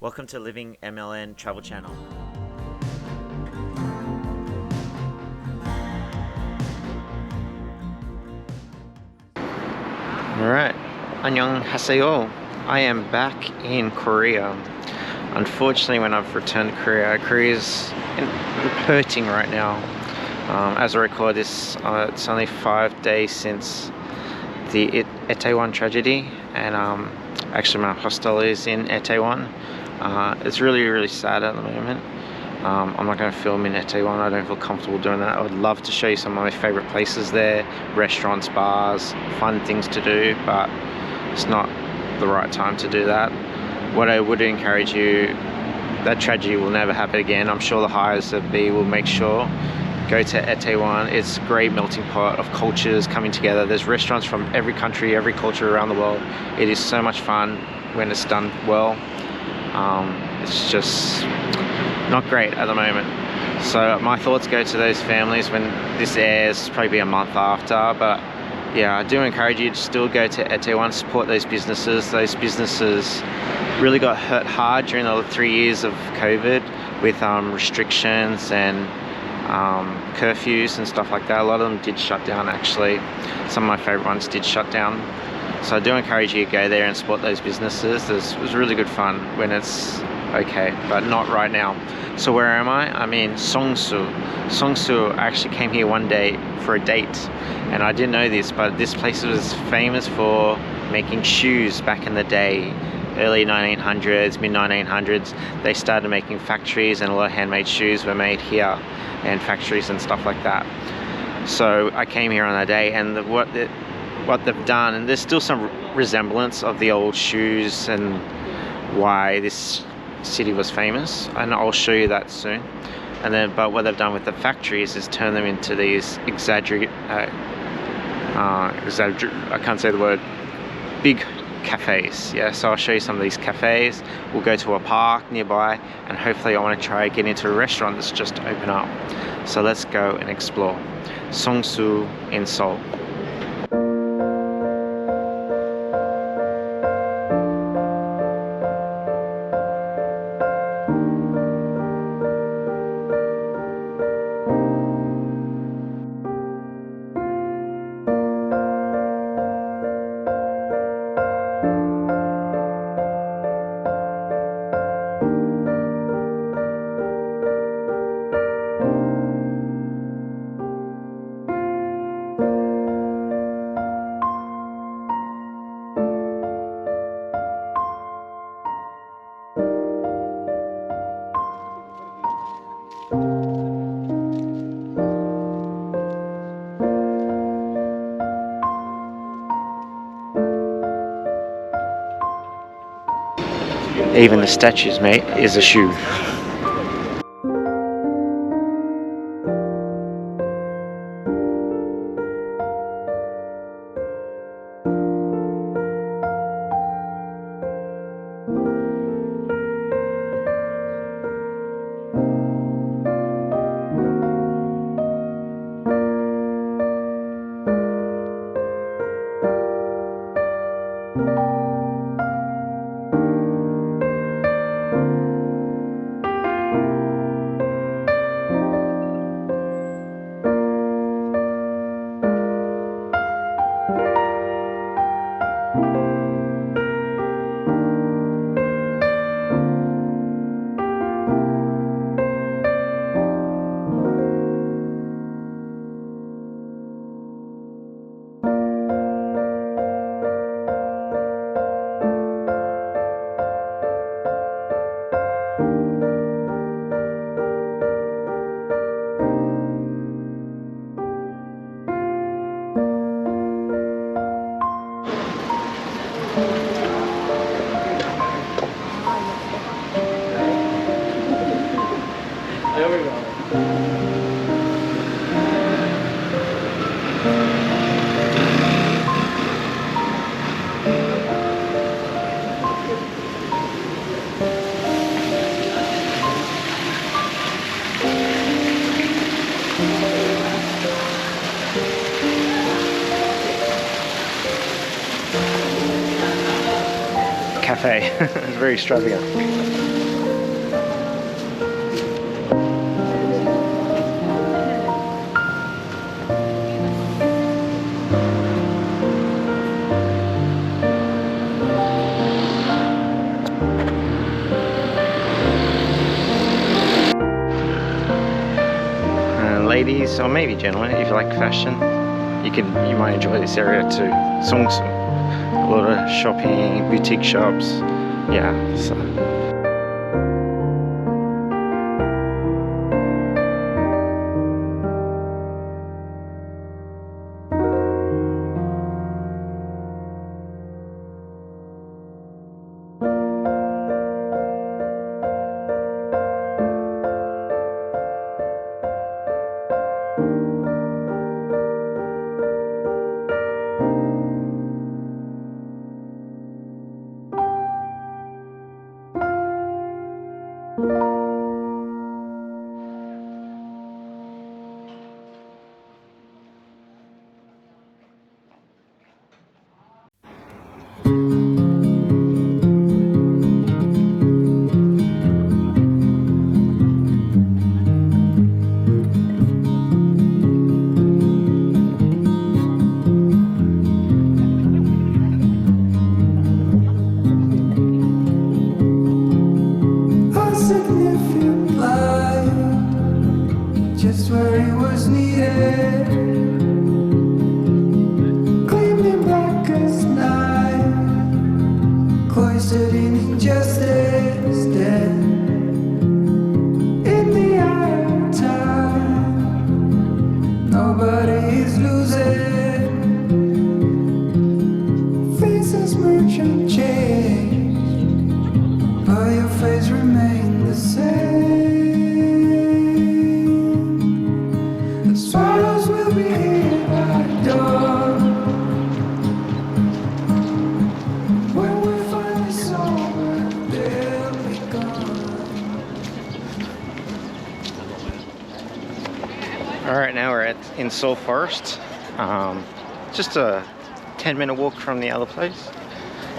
Welcome to Living MLN Travel Channel. Alright, annyeonghaseyo. I am back in Korea. Unfortunately, when I've returned to Korea's hurting right now. As I record this, it's only 5 days since the Itaewon tragedy, and actually my hostel is in Itaewon. It's really sad at the moment. I'm not going to film in Itaewon. I don't feel comfortable doing that. I would love to show you some of my favorite places there, restaurants, bars, fun things to do, but it's not the right time to do that. What I would encourage you, that tragedy will never happen again. I'm sure the highs that be will make sure. Go to Itaewon. It's a great melting pot of cultures coming together. There's restaurants from every country, every culture around the world. It is so much fun when it's done well. It's just not great at the moment. So my thoughts go to those families when this airs, probably a month after. But yeah, I do encourage you to still go to Itaewon, support those businesses. Those businesses really got hurt hard during the 3 years of COVID with restrictions and curfews and stuff like that. A lot of them did shut down actually. Some of my favorite ones did shut down. So I do encourage you to go there and support those businesses. It was really good fun when it's okay, but not right now. So where am I? I'm in Seongsu. Seongsu, I actually came here one day for a date, and I didn't know this, but this place was famous for making shoes back in the day. Early 1900s, mid 1900s, they started making factories, and a lot of handmade shoes were made here, and factories and stuff like that. So I came here on a day, and what they've done, and there's still some resemblance of the old shoes and why this city was famous, and I'll show you that soon. And then, but what they've done with the factories is turn them into these I can't say the word, big cafes. Yeah, so I'll show you some of these cafes. We'll go to a park nearby, and hopefully I want to try get into a restaurant that's just opened up. So let's go and explore Seongsu in Seoul. Even the statues, mate, is a shoe. Hey, it's very extravagant. Ladies, or maybe gentlemen, if you like fashion, you might enjoy this area too. Seongsu, a lot of shopping, boutique shops, yeah. So. Just where he was needed, gleaming black as night, cloistered in injustice, dead in the eye of time. Nobody is losing, faces merge and change, but your face remains the same. Swallows will be here by dawn. When we find the summer, they'll be gone. Alright, now we're in Seoul Forest. Just a 10-minute walk from the other place.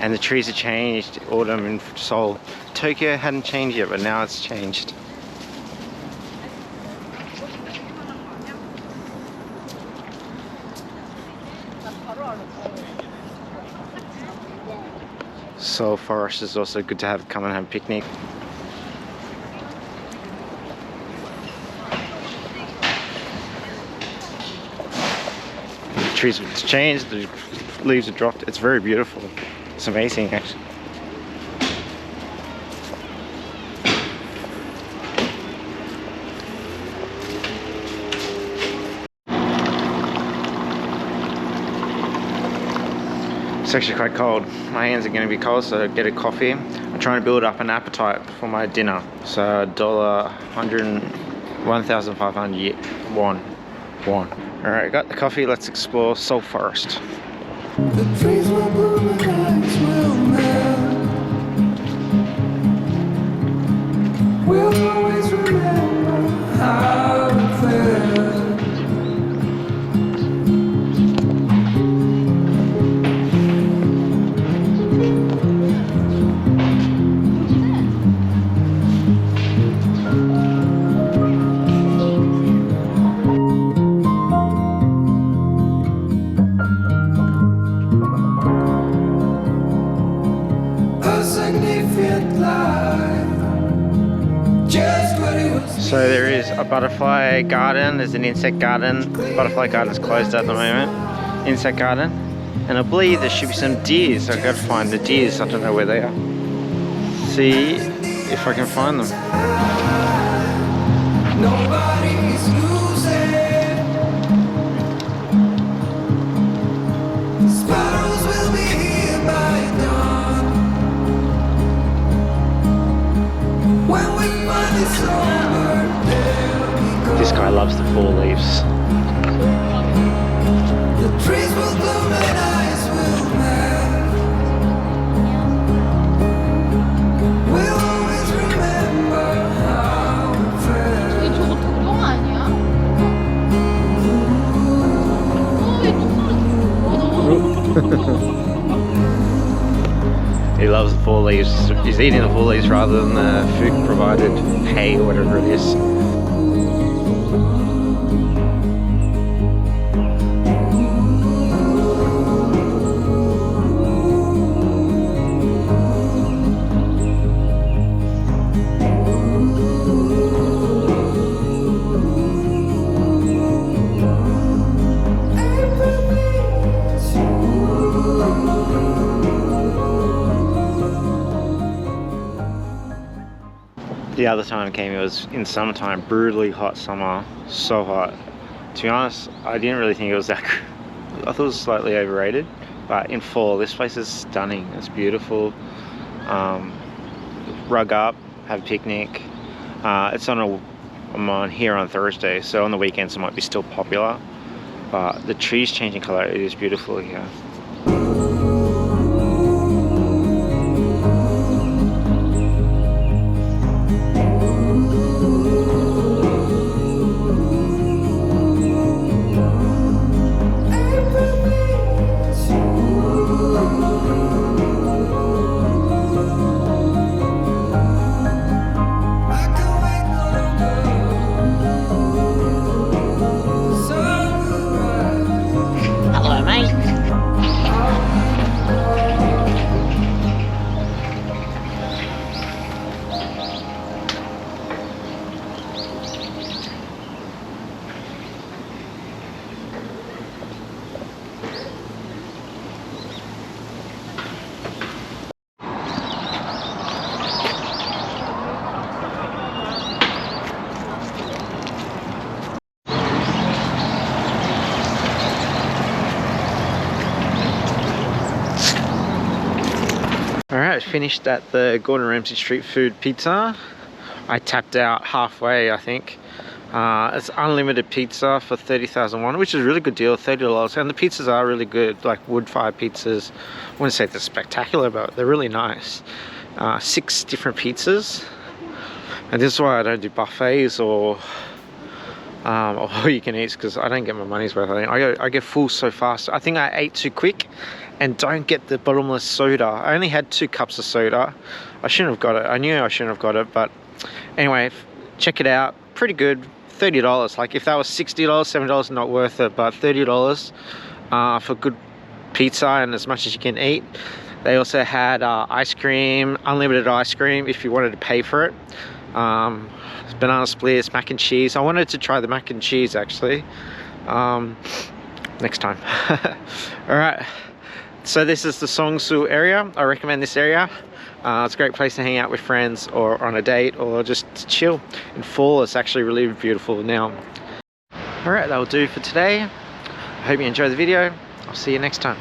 And the trees have changed. Autumn in Seoul. Tokyo hadn't changed yet, but now it's changed. Seoul Forest is also good to come and have a picnic. The trees have changed, the leaves have dropped. It's very beautiful. It's amazing actually. It's actually quite cold. My hands are going to be cold, so get a coffee. I'm trying to build up an appetite for my dinner. So $1,500 won. Alright, got the coffee. Let's explore Seoul Forest. The trees will bloom and ice will melt. We'll always remember how it felt. So there is a butterfly garden, there's an insect garden. Butterfly garden is closed at the moment. Insect garden. And I believe there should be some deers, so I've got to find the deers. I don't know where they are. See if I can find them. Nobody's losing. Sparrows will be here by dawn. When we find the summer, they'll be gone. This guy loves the fall leaves. The trees will bloom and ice will melt. We'll always remember how it felt. 저거 동동 아니야? He loves the four leaves. He's eating the four leaves rather than the food provided hay or whatever it is. The other time I came, it was in summertime, brutally hot summer, so hot. To be honest, I didn't really think it was that good. I thought it was slightly overrated, but in fall, this place is stunning. It's beautiful. Rug up, have a picnic. It's I'm on here on Thursday, so on the weekends it might be still popular, but the trees changing color, it is beautiful here. Alright, finished at the Gordan Ramsay street food pizza. I tapped out halfway, I think. It's unlimited pizza for 30,000 won, which is a really good deal, $30. And the pizzas are really good, like wood-fired pizzas. I wouldn't say they're spectacular, but they're really nice. 6 different pizzas. And this is why I don't do buffets or all you can eat, because I don't get my money's worth. I get full so fast. I think I ate too quick and don't get the bottomless soda. I only had 2 cups of soda. I shouldn't have got it. I knew I shouldn't have got it, but anyway, check it out. Pretty good. $30. Like if that was $60, $7, not worth it, but $30 for good pizza and as much as you can eat. They also had ice cream, unlimited ice cream if you wanted to pay for it. Banana splits, mac and cheese. I wanted to try the mac and cheese actually. Next time. All right. So this is the Seongsu area. I recommend this area. It's a great place to hang out with friends or on a date or just chill. In fall, it's actually really beautiful now. All right, that'll do for today. I hope you enjoyed the video. I'll see you next time.